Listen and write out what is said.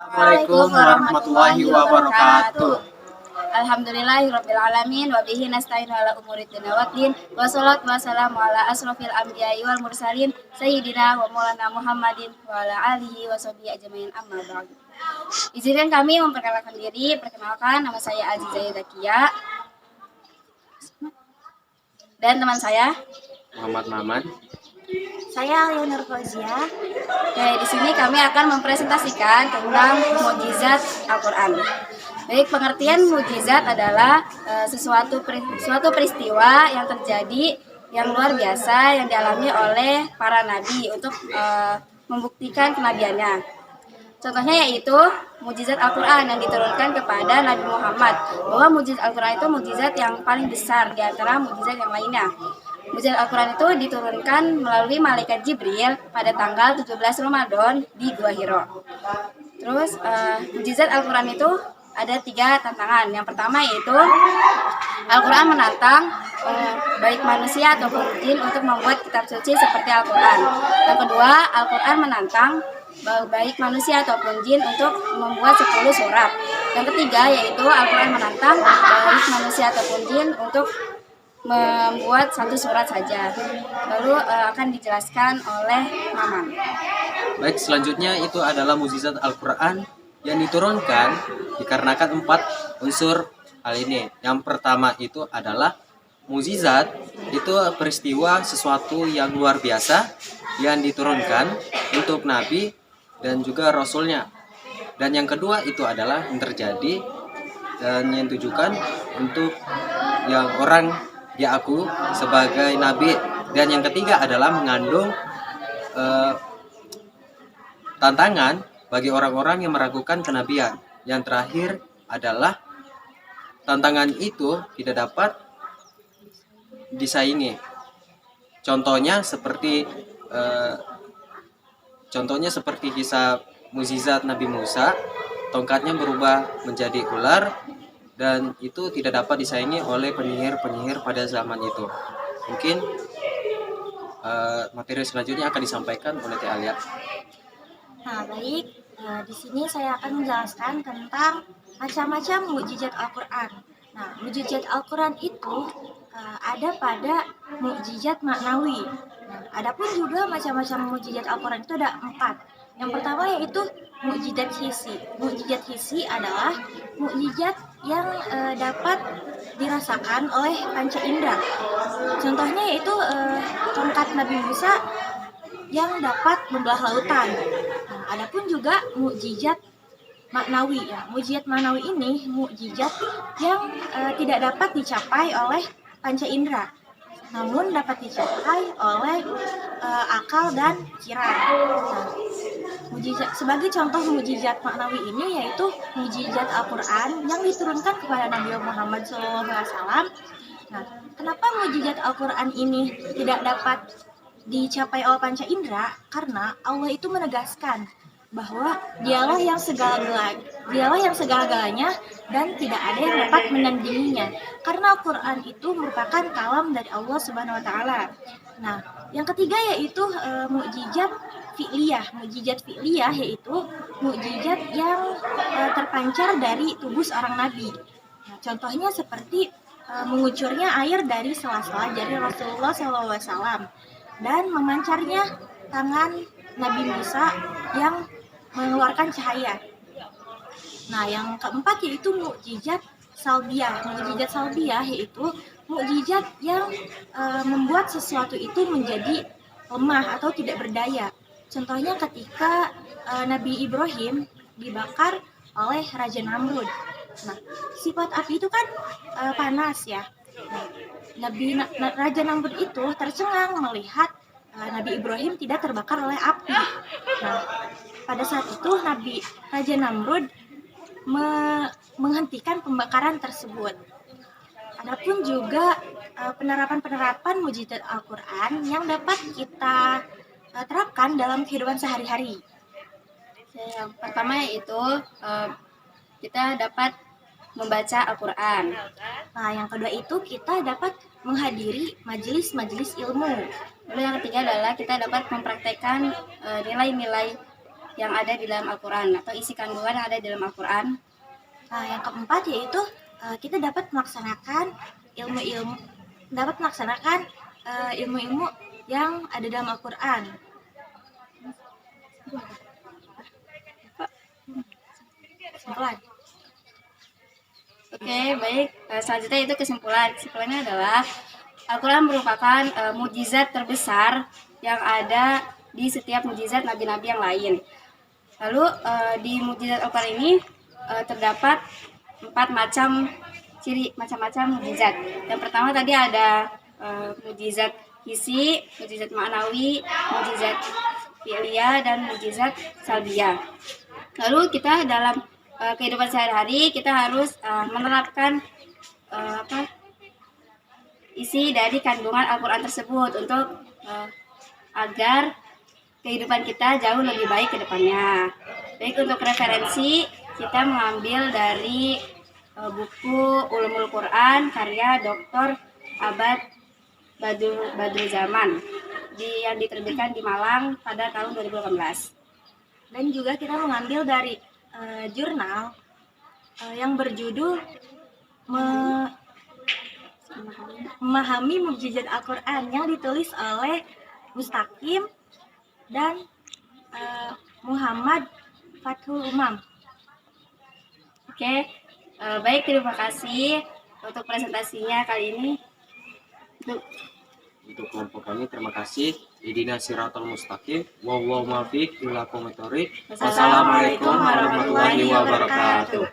Assalamualaikum warahmatullahi wabarakatuh. Alhamdulillahirabbil alamin wa bihi nasta'inu ala umuri dunya waddin wassalatu wassalamu ala asrofil anbiya'i wal mursalin sayyidina wa maulana Muhammadin wa ala alihi wa sahbihi ajmain amma ba'du. Izinkan kami memperkenalkan diri. Perkenalkan, nama saya Azizah Zakia dan teman saya Muhammad Maman. Saya Leonor Fauzia. Di sini kami akan mempresentasikan tentang mukjizat Al-Quran. Baik, pengertian mukjizat adalah suatu peristiwa yang terjadi yang luar biasa yang dialami oleh para nabi untuk membuktikan kenabiannya. Contohnya yaitu mukjizat Al-Quran yang diturunkan kepada Nabi Muhammad, bahwa mukjizat Al-Quran itu mukjizat yang paling besar di antara mukjizat yang lainnya. Mukjizat Al-Quran itu diturunkan melalui malaikat Jibril pada tanggal 17 Ramadan di Gua Hiro. Terus mukjizat Al-Quran itu ada 3 tantangan. Yang pertama yaitu Al-Quran menantang baik manusia ataupun jin untuk membuat kitab suci seperti Al-Quran. Yang kedua, Al-Quran menantang baik manusia ataupun jin untuk membuat 10 surat. Yang ketiga yaitu Al-Quran menantang baik manusia ataupun jin untuk membuat 1 surat saja. Lalu akan dijelaskan oleh Maman. Baik, selanjutnya itu adalah mukjizat Al-Quran yang diturunkan dikarenakan 4 unsur hal ini. Yang pertama itu adalah mukjizat, itu peristiwa sesuatu yang luar biasa yang diturunkan untuk Nabi dan juga Rasulnya. Dan yang kedua itu adalah yang terjadi dan yang ditujukan untuk yang orang dia aku sebagai nabi. Dan yang ketiga adalah mengandung tantangan bagi orang-orang yang meragukan kenabian. Yang terakhir adalah tantangan itu tidak dapat disaingi. Contohnya seperti kisah mukjizat Nabi Musa, tongkatnya berubah menjadi ular, dan itu tidak dapat disaingi oleh penyihir-penyihir pada zaman itu. Mungkin materi selanjutnya akan disampaikan oleh Teh Alia. Nah, baik. Di sini saya akan menjelaskan tentang macam-macam mukjizat Al-Quran. Nah, mukjizat Al-Quran itu ada pada mukjizat maknawi. Nah, adapun juga macam-macam mukjizat Al-Quran itu ada 4. Yang pertama yaitu mukjizat hissi. Mukjizat hissi adalah mukjizat yang dapat dirasakan oleh panca indera. Contohnya yaitu tongkat Nabi Musa yang dapat membelah lautan. Nah, adapun juga mukjizat maknawi. Ya, mukjizat maknawi ini mukjizat yang tidak dapat dicapai oleh panca indera, namun dapat dicapai oleh akal dan pikiran. Nah, sebagai contoh mukjizat maknawi ini yaitu mukjizat Al-Quran yang diturunkan kepada Nabi Muhammad SAW. Nah, kenapa mukjizat Al-Quran ini tidak dapat dicapai oleh panca indera? Karena Allah itu menegaskan bahwa dialah yang segala-galanya dan tidak ada yang dapat menandinginya. Karena Al-Quran itu merupakan kalam dari Allah Subhanahu wa taala. Nah, yang ketiga yaitu mukjizat fi'liyah. Mukjizat fi'liyah yaitu mukjizat yang terpancar dari tubuh seorang nabi. Nah, contohnya seperti mengucurnya air dari sela-sela jari Rasulullah SAW dan memancarnya tangan Nabi Musa yang mengeluarkan cahaya. Nah, yang keempat yaitu mukjizat salbiyah. Mukjizat salbiyah yaitu mukjizat yang membuat sesuatu itu menjadi lemah atau tidak berdaya. Contohnya ketika Nabi Ibrahim dibakar oleh Raja Namrud. Nah, sifat api itu kan panas ya. Nah, Raja Namrud itu tercengang melihat Nabi Ibrahim tidak terbakar oleh api. Nah, pada saat itu Raja Namrud menghentikan pembakaran tersebut. Adapun juga penerapan mukjizat Al-Quran yang dapat kita terapkan dalam kehidupan sehari-hari. Yang pertama yaitu kita dapat membaca Al-Quran. Nah, yang kedua itu kita dapat menghadiri majelis-majelis ilmu. Lalu yang ketiga adalah kita dapat mempraktekkan nilai-nilai yang ada di dalam Al-Quran atau isi kandungan yang ada di dalam Al-Quran. Nah, yang keempat yaitu kita dapat melaksanakan ilmu-ilmu yang ada dalam Al-Quran. Kesimpulan. Oke, baik. Selanjutnya itu kesimpulan. Kesimpulannya adalah Al-Quran merupakan mukjizat terbesar yang ada di setiap mukjizat nabi-nabi yang lain. Lalu di mukjizat Al-Quran ini terdapat 4 macam mukjizat. Yang pertama tadi ada mukjizat hisi, mukjizat ma'nawi, mukjizat fi'liyah, dan mukjizat salbiyah. Lalu kita dalam kehidupan sehari-hari kita harus menerapkan isi dari kandungan Al-Quran tersebut untuk agar kehidupan kita jauh lebih baik ke depannya. Baik, untuk referensi kita mengambil dari buku Ulumul Quran karya Dr. Abad Badrul Zaman yang diterbitkan di Malang pada tahun 2018. Dan juga kita mengambil dari jurnal yang berjudul Memahami Mukjizat Al-Quran yang ditulis oleh Mustaqim dan Muhammad Fathul Umam. Oke, baik, terima kasih untuk presentasinya kali ini. Untuk kelompok kami terima kasih. Ihdinas siratal mustaqim wallahu muwaffiq ila aqwamit thoriq. Wassalamualaikum warahmatullahi wabarakatuh.